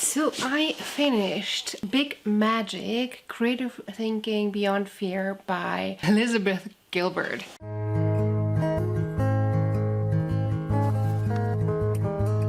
So I finished Big Magic, Creative Thinking Beyond Fear by Elizabeth Gilbert.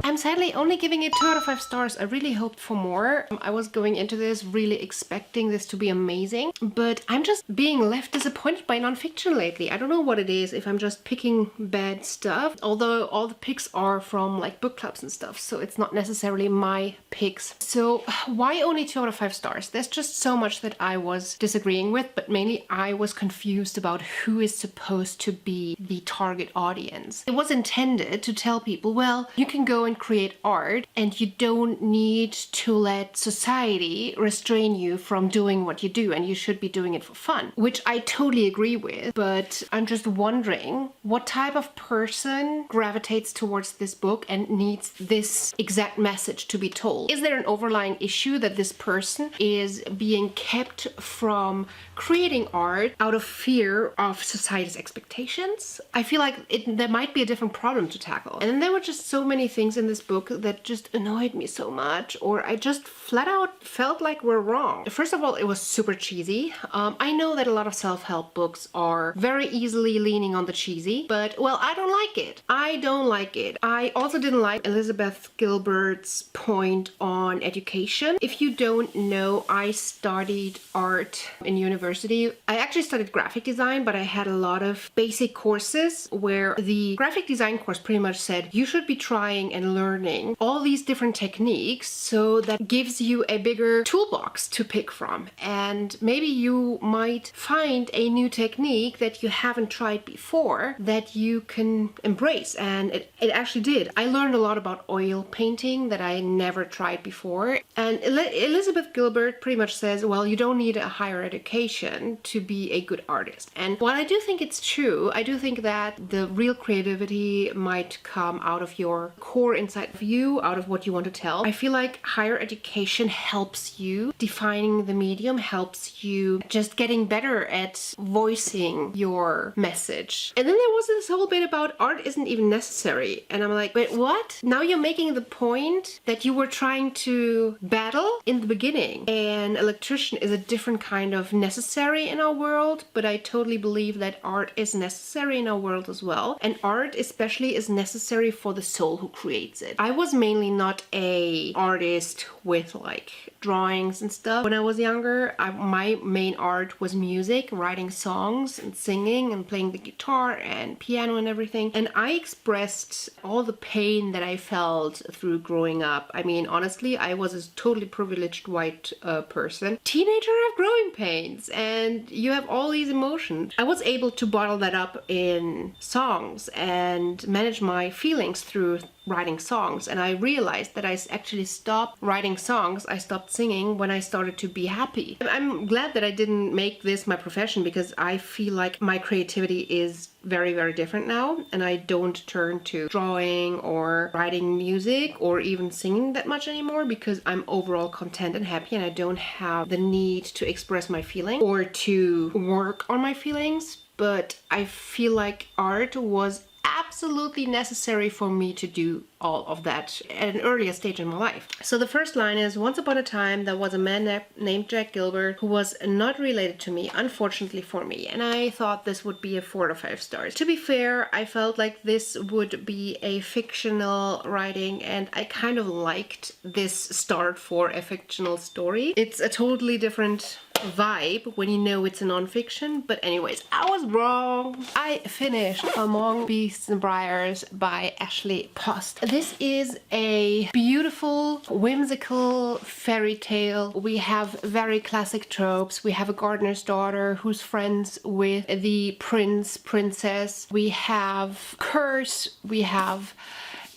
I'm sadly only giving it 2 out of 5 stars. I really hoped for more. I was going into this really expecting this to be amazing, but I'm just being left disappointed by nonfiction lately. I don't know what it is, if I'm just picking bad stuff, although all the picks are from like book clubs and stuff, so it's not necessarily my picks. So why only 2 out of 5 stars? There's just so much that I was disagreeing with, but mainly I was confused about who is supposed to be the target audience. It was intended to tell people, well, you can go and create art and you don't need to let society restrain you from doing what you do, and you should be doing it for fun, which I totally agree with. But I'm just wondering what type of person gravitates towards this book and needs this exact message to be told. Is there an overlying issue that this person is being kept from creating art out of fear of society's expectations? I feel like there might be a different problem to tackle. And then there were just so many things in this book that just annoyed me so much, or I just flat out felt like we're wrong. First of all, it was super cheesy. I know that a lot of self-help books are very easily leaning on the cheesy, but well, I don't like it. I don't like it. I also didn't like Elizabeth Gilbert's point on education. If you don't know, I studied art in university. I actually studied graphic design, but I had a lot of basic courses where the graphic design course pretty much said you should be trying and learning all these different techniques, so that gives you a bigger toolbox to pick from, and maybe you might find a new technique that you haven't tried before that you can embrace. And it actually did. I learned a lot about oil painting that I never tried before, and Elizabeth Gilbert pretty much says, well, you don't need a higher education to be a good artist. And while I do think it's true, I do think that the real creativity might come out of your core inside of you, out of what you want to tell. I feel like higher education helps you defining the medium, helps you just getting better at voicing your message. And then there was this whole bit about art isn't even necessary, and I'm like, wait, what? Now you're making the point that you were trying to battle in the beginning. An electrician is a different kind of necessary in our world, but I totally believe that art is necessary in our world as well, and art especially is necessary for the soul who creates it. I was mainly not a artist with like drawings and stuff. When I was younger, my main art was music, writing songs and singing and playing the guitar and piano and everything. And I expressed all the pain that I felt through growing up. I mean, honestly, I was a totally privileged white person. Teenagers have growing pains and you have all these emotions. I was able to bottle that up in songs and manage my feelings through writing songs, and I realized that I actually stopped writing songs, I stopped singing when I started to be happy. I'm glad that I didn't make this my profession, because I feel like my creativity is very, very different now, and I don't turn to drawing or writing music or even singing that much anymore, because I'm overall content and happy, and I don't have the need to express my feelings or to work on my feelings. But I feel like art was absolutely necessary for me to do all of that at an earlier stage in my life. So the first line is, once upon a time there was a man named Jack Gilbert who was not related to me, unfortunately for me, and I thought this would be a 4 out of 5 stars. To be fair, I felt like this would be a fictional writing, and I kind of liked this start for a fictional story. It's a totally different vibe when you know it's a non-fiction, but anyways, I was wrong. I finished Among Beasts and Briars by Ashley Post. This is a beautiful, whimsical fairy tale. We have very classic tropes. We have a gardener's daughter who's friends with the princess. We have curse. We have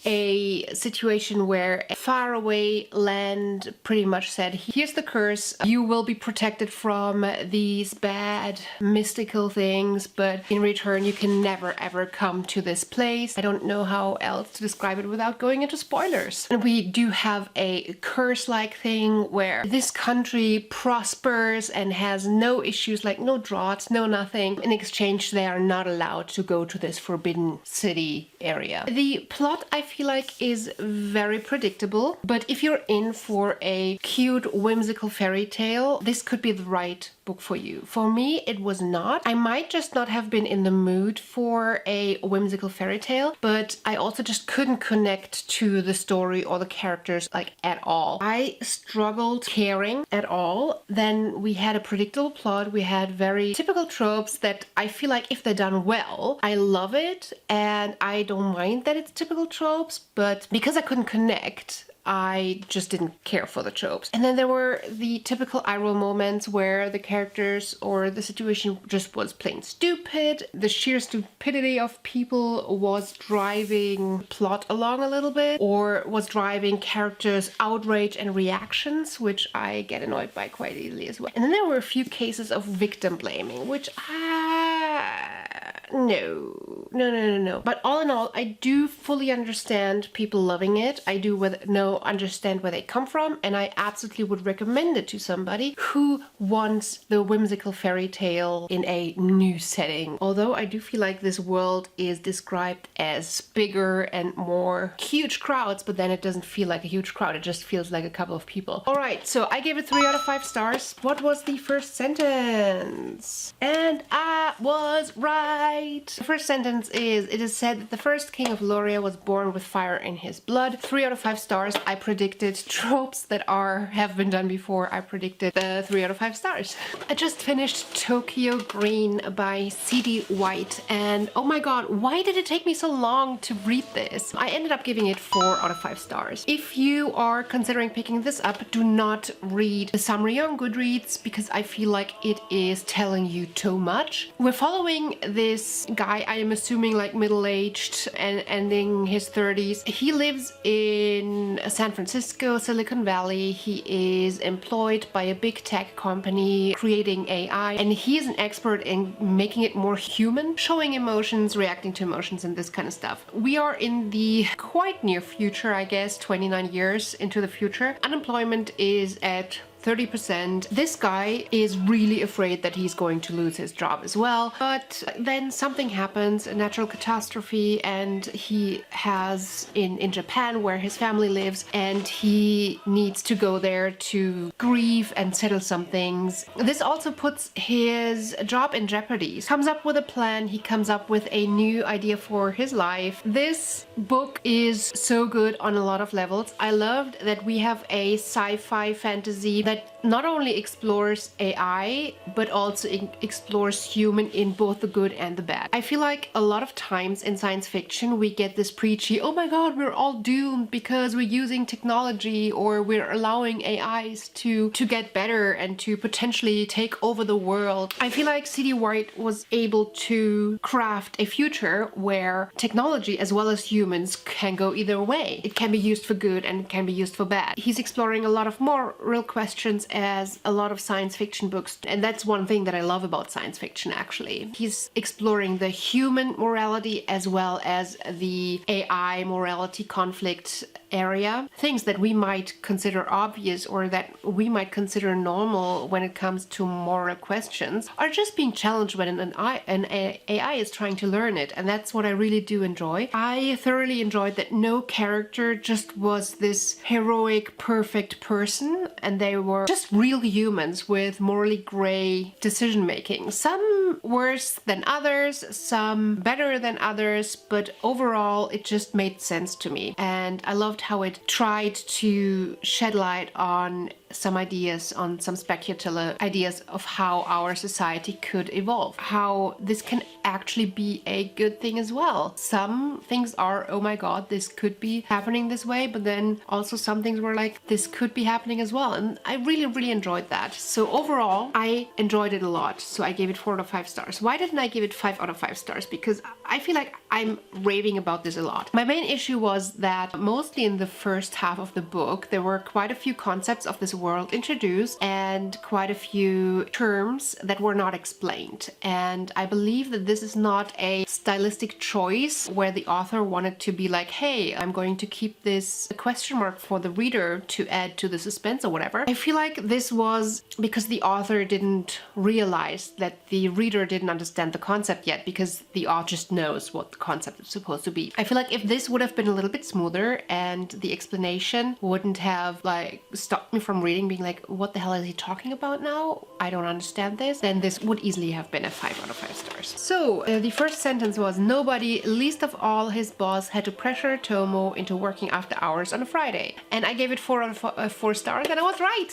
a situation where a faraway land pretty much said, here's the curse, you will be protected from these bad mystical things, but in return you can never ever come to this place. I don't know how else to describe it without going into spoilers. And we do have a curse-like thing where this country prospers and has no issues, like no droughts, no nothing. In exchange, they are not allowed to go to this forbidden city area. The plot, I feel feel like is very predictable. But if you're in for a cute, whimsical fairy tale, this could be the right book for you. For me, it was not. I might just not have been in the mood for a whimsical fairy tale, but I also just couldn't connect to the story or the characters like at all. I struggled caring at all. Then we had a predictable plot. We had very typical tropes that I feel like if they're done well, I love it and I don't mind that it's typical tropes, but because I couldn't connect, I just didn't care for the tropes. And then there were the typical eye roll moments where the characters or the situation just was plain stupid. The sheer stupidity of people was driving plot along a little bit, or was driving characters' outrage and reactions, which I get annoyed by quite easily as well. And then there were a few cases of victim blaming, which no. But all in all, I do fully understand people loving it. I do understand where they come from, and I absolutely would recommend it to somebody who wants the whimsical fairy tale in a new setting. Although I do feel like this world is described as bigger and more huge crowds, but then it doesn't feel like a huge crowd. It just feels like a couple of people. All right, so I gave it 3 out of 5 stars. What was the first sentence? And I was right. The first sentence is, it is said that the first king of Loria was born with fire in his blood. 3 out of 5 stars. I predicted tropes that have been done before. I predicted 3 out of 5 stars. I just finished Tokyo Green by C.D. White, and oh my god, why did it take me so long to read this? I ended up giving it 4 out of 5 stars. If you are considering picking this up, do not read the summary on Goodreads, because I feel like it is telling you too much. We're following this guy, I am assuming like middle-aged and ending his 30s. He lives in San Francisco, Silicon Valley. He is employed by a big tech company creating AI, and he is an expert in making it more human, showing emotions, reacting to emotions, and this kind of stuff. We are in the quite near future, I guess, 29 years into the future. Unemployment is at 30%. This guy is really afraid that he's going to lose his job as well, but then something happens, a natural catastrophe, and he has in Japan where his family lives, and he needs to go there to grieve and settle some things. This also puts his job in jeopardy. He comes up with a plan, he comes up with a new idea for his life. This book is so good on a lot of levels. I loved that we have a sci-fi fantasy that not only explores AI, but also explores human in both the good and the bad. I feel like a lot of times in science fiction we get this preachy, oh my god, we're all doomed because we're using technology, or we're allowing AIs to get better and to potentially take over the world. I feel like C.D. White was able to craft a future where technology as well as humans can go either way. It can be used for good and it can be used for bad. He's exploring a lot of more real questions as a lot of science fiction books, and that's one thing that I love about science fiction actually. He's exploring the human morality as well as the AI morality conflict area. Things that we might consider obvious or that we might consider normal when it comes to moral questions are just being challenged when an AI is trying to learn it, and that's what I really do enjoy. I thoroughly enjoyed that no character just was this heroic, perfect person, and they were just real humans with morally gray decision making. Some worse than others, some better than others, but overall it just made sense to me. And I loved how it tried to shed light on some ideas, on some speculative ideas of how our society could evolve, how this can actually be a good thing as well. Some things are, oh my god, this could be happening this way, but then also some things were like, this could be happening as well, and I really enjoyed that. So overall, I enjoyed it a lot, so I gave it 4 out of 5 stars. Why didn't I give it 5 out of 5 stars? Because I feel like I'm raving about this a lot. My main issue was that mostly in the first half of the book, there were quite a few concepts of this world introduced and quite a few terms that were not explained. And I believe that this is not a stylistic choice where the author wanted to be like, hey, I'm going to keep this a question mark for the reader to add to the suspense or whatever. I feel like this was because the author didn't realize that the reader didn't understand the concept yet, because the author just knows what the concept is supposed to be. I feel like if this would have been a little bit smoother and the explanation wouldn't have like stopped me from reading, being like, what the hell is he talking about now? I don't understand this. Then this would easily have been a 5 out of 5 stars. So the first sentence was, nobody, least of all his boss, had to pressure Tomo into working after hours on a Friday. And I gave it 4 out of 4 stars, and I was right.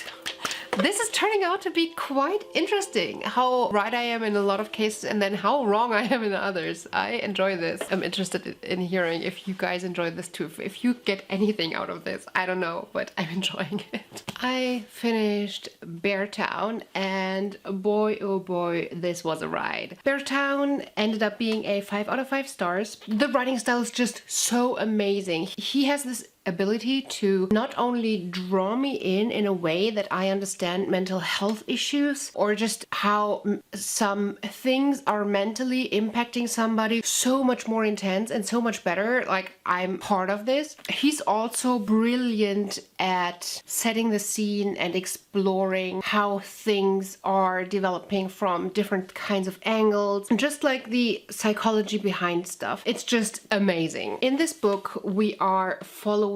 This is turning out to be quite interesting, how right I am in a lot of cases and then how wrong I am in others. I enjoy this. I'm interested in hearing if you guys enjoy this too, if you get anything out of this. I don't know, but I'm enjoying it. I finished Beartown, and boy oh boy, this was a ride. Beartown ended up being a 5 out of 5 stars. The writing style is just so amazing. He has this ability to not only draw me in a way that I understand mental health issues, or just how some things are mentally impacting somebody so much more intense and so much better, like I'm part of this. He's also brilliant at setting the scene and exploring how things are developing from different kinds of angles, and just like the psychology behind stuff. It's just amazing. In this book we are following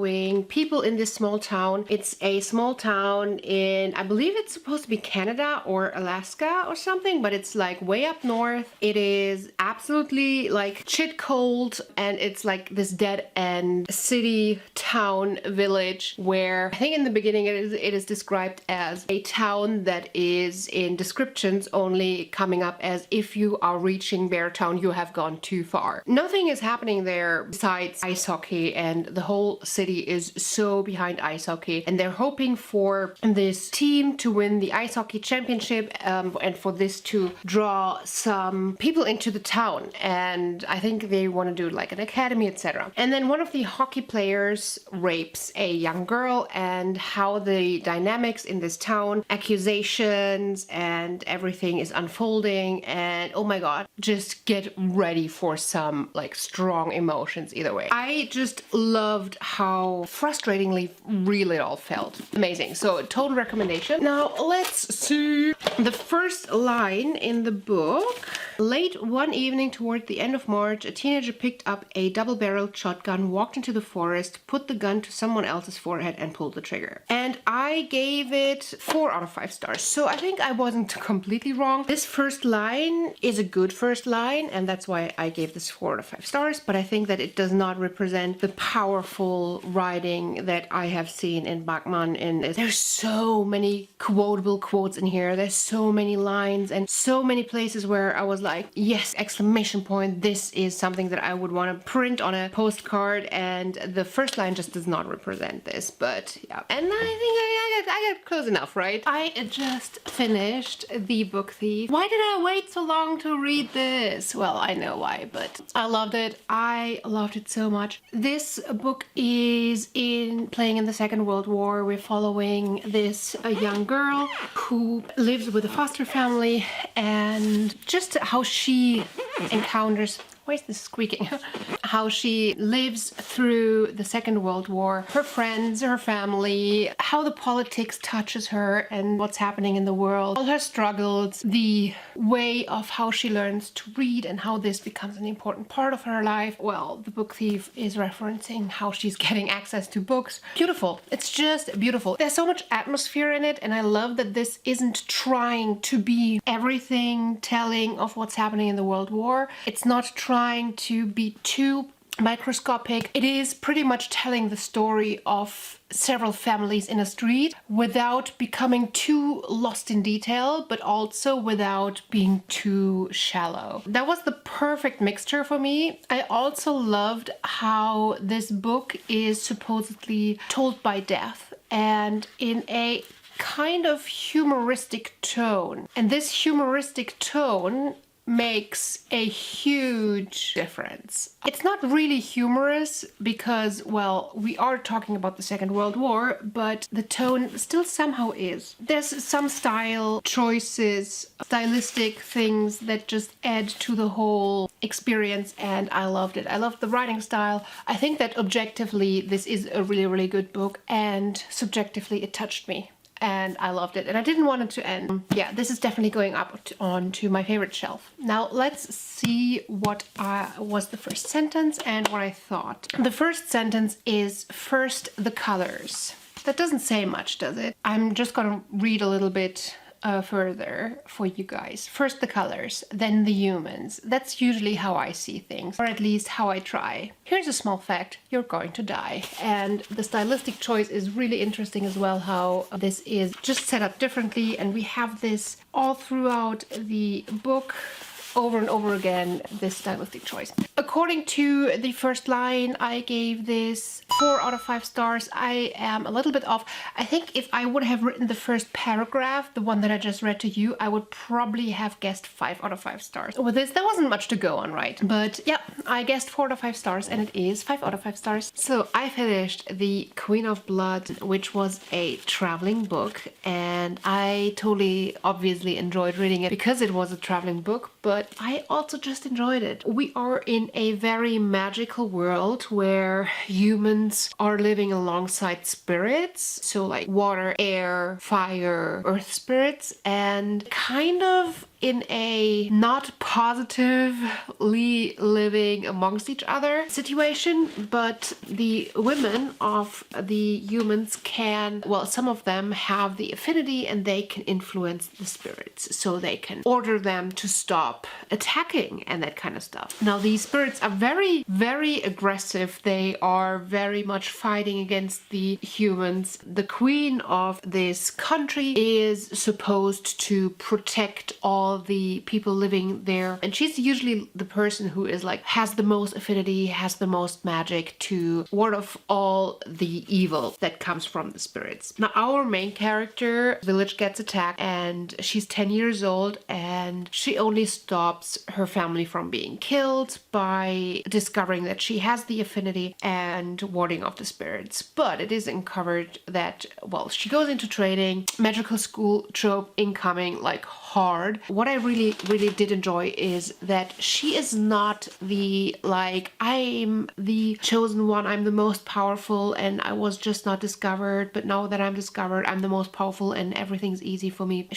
people in this small town. It's a small town in, I believe it's supposed to be Canada or Alaska or something, but it's like way up north. It is absolutely like shit cold, and it's like this dead end city, town, village, where I think in the beginning it is described as a town that is in descriptions only coming up as, if you are reaching Beartown, you have gone too far. Nothing is happening there besides ice hockey, and the whole city is so behind ice hockey, and they're hoping for this team to win the ice hockey championship, and for this to draw some people into the town, and I think they want to do like an academy, etc. And then one of the hockey players rapes a young girl, and how the dynamics in this town, accusations and everything is unfolding, and oh my god, just get ready for some like strong emotions either way. I just loved how frustratingly real it all felt. Amazing. So total recommendation. Now let's see the first line in the book. Late one evening toward the end of March, a teenager picked up a double-barreled shotgun, walked into the forest, put the gun to someone else's forehead and pulled the trigger. And I gave it 4 out of 5 stars. So I think I wasn't completely wrong. This first line is a good first line, and that's why I gave this 4 out of 5 stars, but I think that it does not represent the powerful writing that I have seen in Bachmann. There's so many quotable quotes in here. There's so many lines and so many places where I was like, yes, exclamation point, this is something that I would want to print on a postcard, and the first line just does not represent this, but yeah. And I think I got close enough, right? I just finished The Book Thief. Why did I wait so long to read this? Well, I know why, but I loved it. I loved it so much. This book is playing in the Second World War. We're following this young girl who lives with a foster family, and just how she encounters, why is this squeaking? How she lives through the Second World War, her friends, her family, how the politics touches her and what's happening in the world, all her struggles, the way of how she learns to read and how this becomes an important part of her life. Well, The Book Thief is referencing how she's getting access to books. Beautiful. It's just beautiful. There's so much atmosphere in it, and I love that this isn't trying to be everything telling of what's happening in the World War. It's not trying to be too microscopic. It is pretty much telling the story of several families in a street without becoming too lost in detail, but also without being too shallow. That was the perfect mixture for me. I also loved how this book is supposedly told by death, and in a kind of humoristic tone. And this humoristic tone makes a huge difference. It's not really humorous because, well, we are talking about the Second World War, but the tone still somehow is. There's some style choices, stylistic things that just add to the whole experience, and I loved it. I loved the writing style. I think that objectively this is a really, really good book, and subjectively it touched me. and I loved it, and I didn't want it to end. Yeah, this is definitely going up onto my favorite shelf. Now let's see what was the first sentence and what I thought. The first sentence is first the colors. That doesn't say much, does it? I'm just gonna read a little bit further for you guys. First the colors, then the humans. That's usually how I see things, or at least how I try. Here's a small fact: you're going to die. And the stylistic choice is really interesting as well, how this is just set up differently, and we have this all throughout the book. Over and over again, this stylistic choice. According to the first line, I gave this 4 out of 5 stars. I am a little bit off. I think if I would have written the first paragraph, the one that I just read to you, I would probably have guessed 5 out of 5 stars. With this, there wasn't much to go on, right? But yeah, I guessed 4 out of 5 stars, and it is 5 out of 5 stars. So I finished The Queen of Blood, which was a traveling book, and I totally obviously enjoyed reading it because it was a traveling book, but I also just enjoyed it. We are in a very magical world where humans are living alongside spirits, so like water, air, fire, earth spirits, and kind of in a not positively living amongst each other situation, but the women of the humans can, well, some of them have the affinity and they can influence the spirits, so they can order them to stop attacking and that kind of stuff. Now these spirits are very, very aggressive. They are very much fighting against the humans. The queen of this country is supposed to protect all the people living there, and she's usually the person who is like has the most affinity, has the most magic to ward off all the evil that comes from the spirits. Now our main character, village gets attacked, and she's 10 years old, and she only stops her family from being killed by discovering that she has the affinity and warding off the spirits. But it is uncovered that, well, she goes into training, magical school trope incoming, like hard. What I really did enjoy is that she is not the like, I'm the chosen one, I'm the most powerful and I was just not discovered, but now that I'm discovered, I'm the most powerful and everything's easy for me.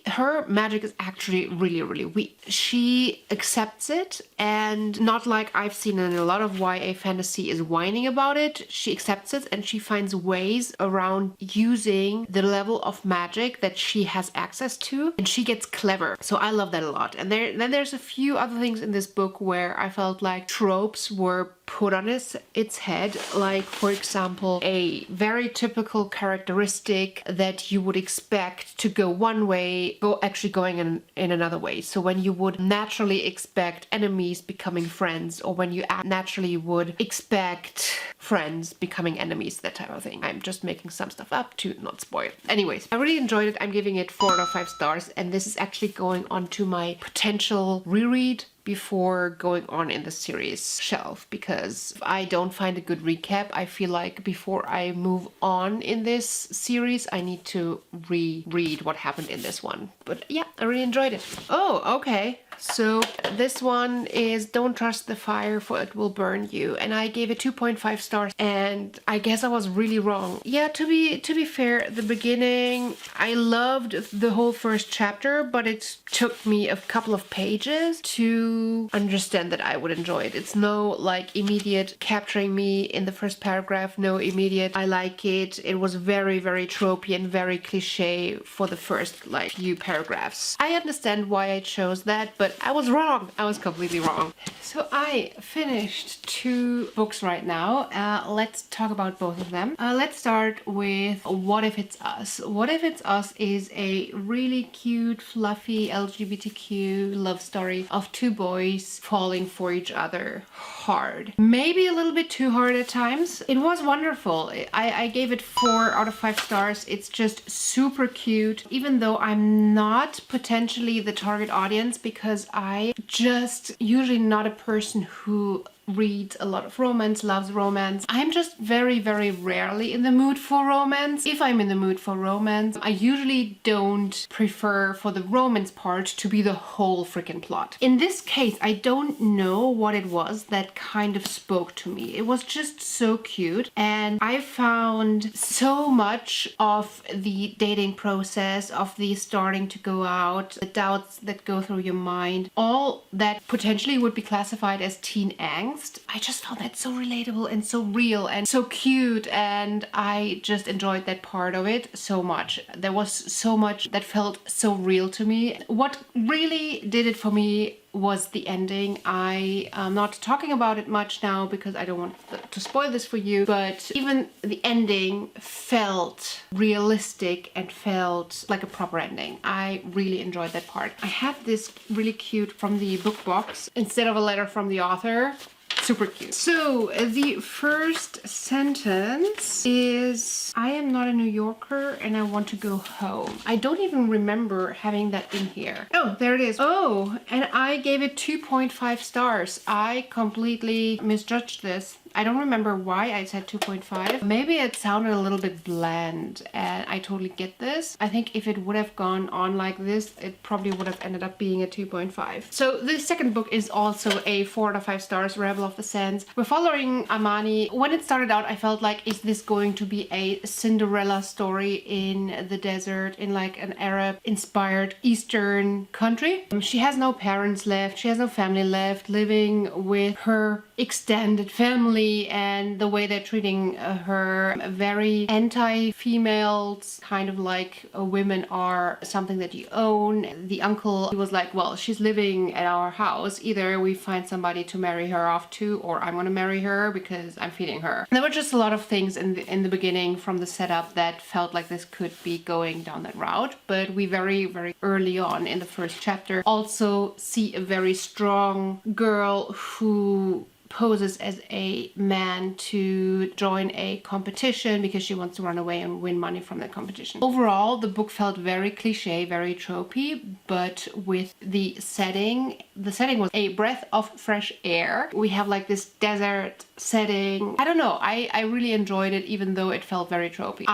Her magic is actually really weak. She accepts it, and not like I've seen in a lot of YA fantasy is whining about it. She accepts it and she finds ways around using the level of magic that she has access to, and she gets clever. So I love that a lot. And then there's a few other things in this book where I felt like tropes were put on its head, like for example a very typical characteristic that you would expect to go one way actually going in another way. So when you would naturally expect enemies becoming friends, or when you naturally would expect friends becoming enemies, that type of thing. I'm just making some stuff up to not spoil. Anyways, I really enjoyed it. I'm giving it 4 out of 5 stars, and this is actually going on to my potential reread before going on in the series shelf, because if I don't find a good recap, I feel like before I move on in this series, I need to reread what happened in this one. But yeah, I really enjoyed it. Oh, okay. So this one is Don't Trust the Fire, for it will burn you, and I gave it 2.5 stars, and I guess I was really wrong. Yeah, to be fair, the beginning, I loved the whole first chapter, but it took me a couple of pages to understand that I would enjoy it. It's no like immediate capturing me in the first paragraph, no immediate I like it. It was very tropey and very cliche for the first like few paragraphs. I understand why I chose that, but I was wrong. I was completely wrong. So I finished 2 books right now. Let's talk about both of them. Let's start with What If It's Us. What If It's Us is a really cute, fluffy LGBTQ love story of 2 boys falling for each other hard. Maybe a little bit too hard at times. It was wonderful. I gave it 4 out of 5 stars. It's just super cute, even though I'm not potentially the target audience, because I just usually not a person who reads a lot of romance, loves romance. I'm just very, very rarely in the mood for romance. If I'm in the mood for romance, I usually don't prefer for the romance part to be the whole freaking plot. In this case, I don't know what it was that kind of spoke to me. It was just so cute, and I found so much of the dating process, of the starting to go out, the doubts that go through your mind, all that potentially would be classified as teen angst. I just found that so relatable and so real and so cute, and I just enjoyed that part of it so much. There was so much that felt so real to me. What really did it for me was the ending. I am not talking about it much now because I don't want to spoil this for you, but even the ending felt realistic and felt like a proper ending. I really enjoyed that part. I have this really cute from the book box instead of a letter from the author. Super cute. So the first sentence is, I am not a New Yorker and I want to go home. I don't even remember having that in here. Oh, there it is. Oh, and I gave it 2.5 stars. I completely misjudged this. I don't remember why I said 2.5. Maybe it sounded a little bit bland, and I totally get this. I think if it would have gone on like this, it probably would have ended up being a 2.5. So the second book is also a 4 out of 5 stars, Rebel of the Sands. We're following Amani. When it started out, I felt like, is this going to be a Cinderella story in the desert, in like an Arab-inspired Eastern country? She has no parents left. She has no family left, living with her extended family, and the way they're treating her, very anti-females, kind of like women are something that you own. The uncle, he was like, well, she's living at our house. Either we find somebody to marry her off to, or I'm gonna marry her because I'm feeding her. There were just a lot of things in the beginning from the setup that felt like this could be going down that route, but we very, very early on in the first chapter also see a very strong girl who poses as a man to join a competition because she wants to run away and win money from that competition. Overall, the book felt very cliche, very tropey, but with the setting was a breath of fresh air. We have like this desert setting. I don't know, I really enjoyed it, even though it felt very tropey.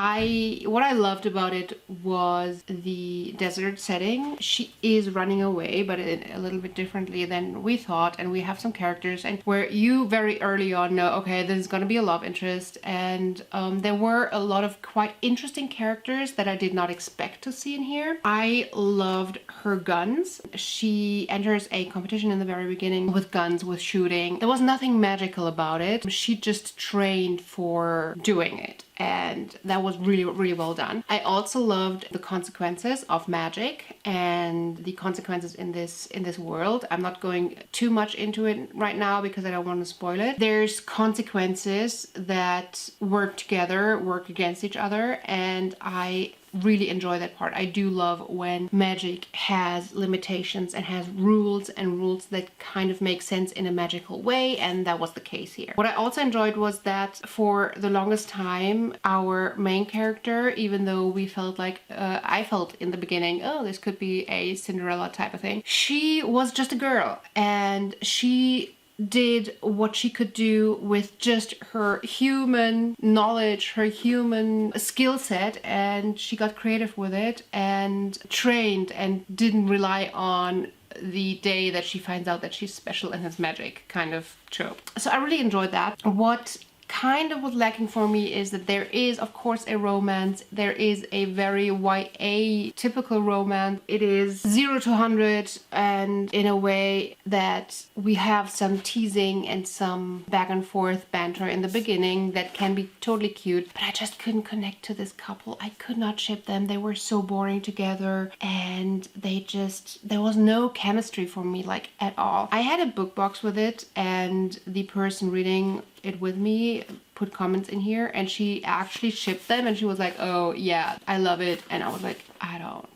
What I loved about it was the desert setting. She is running away, but a little bit differently than we thought, and we have some characters and where you very early on know, okay, this is gonna be a love interest, and there were a lot of quite interesting characters that I did not expect to see in here. I loved her guns. She enters a competition in the very beginning with guns, with shooting. There was nothing magical about it. She just trained for doing it, and that was really, really well done. I also loved the consequences of magic and the consequences in this world. I'm not going too much into it right now because I don't want to spoil it. There's consequences that work together, work against each other, and I really enjoy that part. I do love when magic has limitations and has rules, and rules that kind of make sense in a magical way, and that was the case here. What I also enjoyed was that for the longest time, our main character, even though we felt like, I felt in the beginning, oh, this could be a Cinderella type of thing, she was just a girl, and she did what she could do with just her human knowledge, her human skill set, and she got creative with it and trained and didn't rely on the day that she finds out that she's special and has magic kind of trope. So I really enjoyed that. What kind of was lacking for me is that there is, of course, a romance. There is a very YA typical romance. It is 0 to 100, and in a way that we have some teasing and some back and forth banter in the beginning that can be totally cute, but I just couldn't connect to this couple. I could not ship them. They were so boring together, and there was no chemistry for me, like, at all. I had a book box with it, and the person reading it with me put comments in here, and she actually shipped them, and she was like, oh yeah, I love it, and I was like, I don't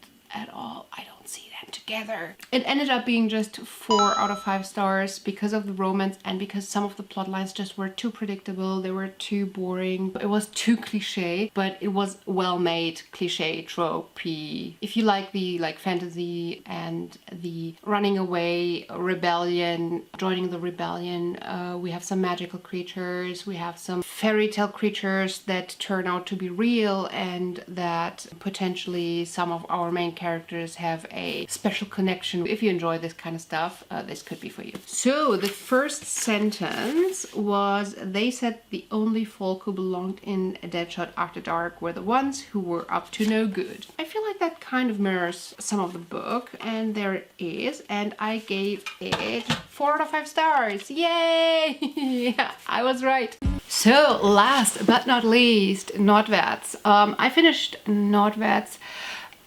see that them together. It ended up being just 4 out of 5 stars because of the romance and because some of the plot lines just were too predictable. They were too boring. It was too cliche, but it was well made, cliche, tropey. If you like the fantasy and the running away, rebellion, joining the rebellion, we have some magical creatures, we have some fairy tale creatures that turn out to be real, and that potentially some of our main characters have a special connection. If you enjoy this kind of stuff, this could be for you. So the first sentence was, they said the only folk who belonged in Deadshot After Dark were the ones who were up to no good. I feel like that kind of mirrors some of the book, and there it is, and I gave it 4 out of 5 stars. Yay! Yeah, I was right. So last but not least, Nordwärts. I finished Nordwärts,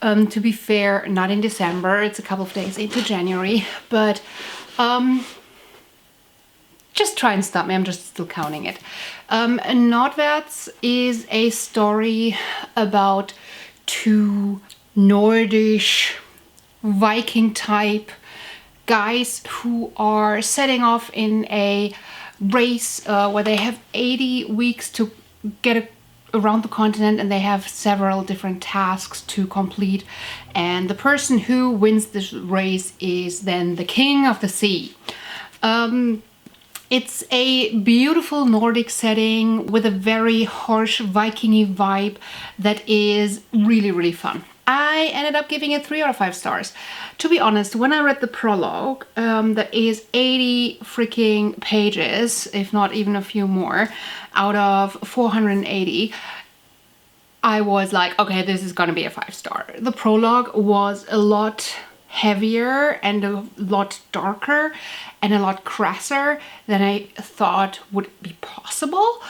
to be fair, not in December. It's a couple of days into January, but just try and stop me, I'm just still counting it. Nordwärts is a story about 2 Nordish Viking type guys who are setting off in a race where they have 80 weeks to get around the continent, and they have several different tasks to complete, and the person who wins this race is then the king of the sea. It's a beautiful Nordic setting with a very harsh Viking-y vibe that is really, really fun. I ended up giving it 3 out of 5 stars. To be honest, when I read the prologue, that is 80 freaking pages, if not even a few more, out of 480, I was like, okay, this is gonna be a 5-star. The prologue was a lot heavier and a lot darker and a lot crasser than I thought would be possible.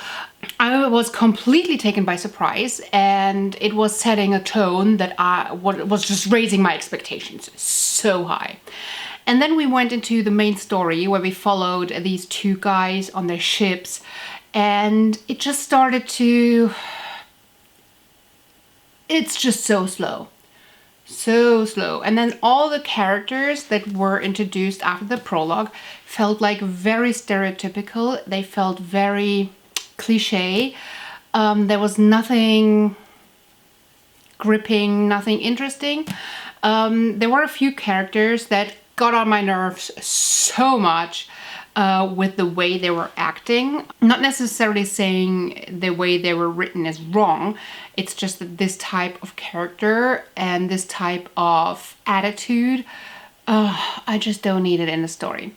I was completely taken by surprise, and it was setting a tone that was just raising my expectations so high. And then we went into the main story where we followed these 2 guys on their ships, and it just started to... It's just so slow. So slow. And then all the characters that were introduced after the prologue felt like very stereotypical. They felt very cliche. There was nothing gripping, nothing interesting. There were a few characters that got on my nerves so much with the way they were acting. Not necessarily saying the way they were written is wrong. It's just that this type of character and this type of attitude, I just don't need it in a story.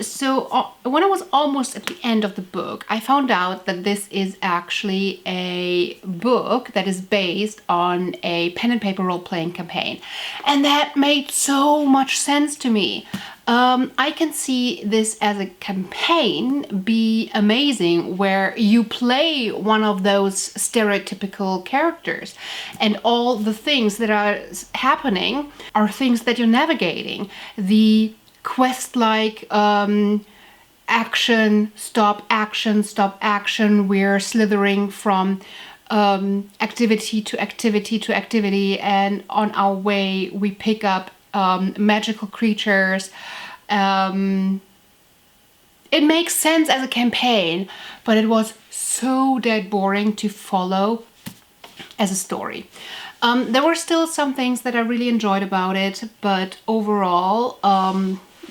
So when I was almost at the end of the book, I found out that this is actually a book that is based on a pen and paper role-playing campaign. And that made so much sense to me. I can see this as a campaign be amazing, where you play one of those stereotypical characters, and all the things that are happening are things that you're navigating. The quest-like action, stop, action, we're slithering from activity to activity to activity, and on our way we pick up magical creatures. It makes sense as a campaign, but it was so dead boring to follow as a story. There were still some things that I really enjoyed about it, but overall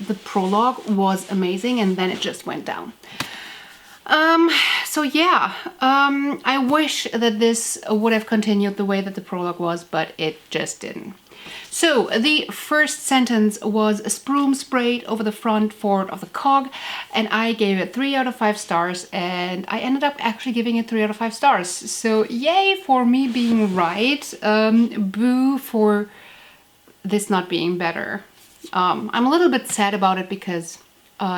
the prologue was amazing, and then it just went down. So yeah, I wish that this would have continued the way that the prologue was, but it just didn't. So the first sentence was "Sproom sprayed over the front ford of the cog," and I gave it 3 out of 5 stars, and I ended up actually giving it 3 out of 5 stars. So yay for me being right, boo for this not being better. I'm a little bit sad about it because,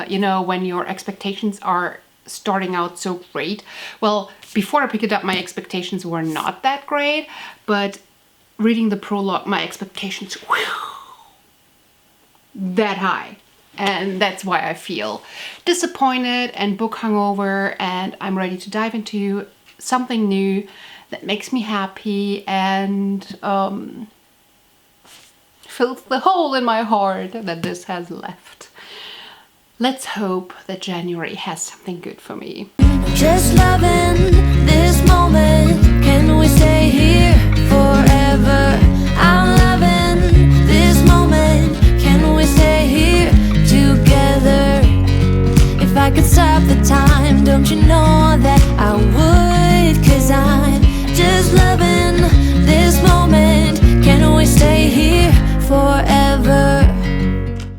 you know, when your expectations are starting out so great. Well, before I picked it up, my expectations were not that great, but reading the prologue, my expectations that high. And that's why I feel disappointed and book hungover, and I'm ready to dive into something new that makes me happy and fills the hole in my heart that this has left. Let's hope that January has something good for me. Just loving this moment. Can we stay here forever?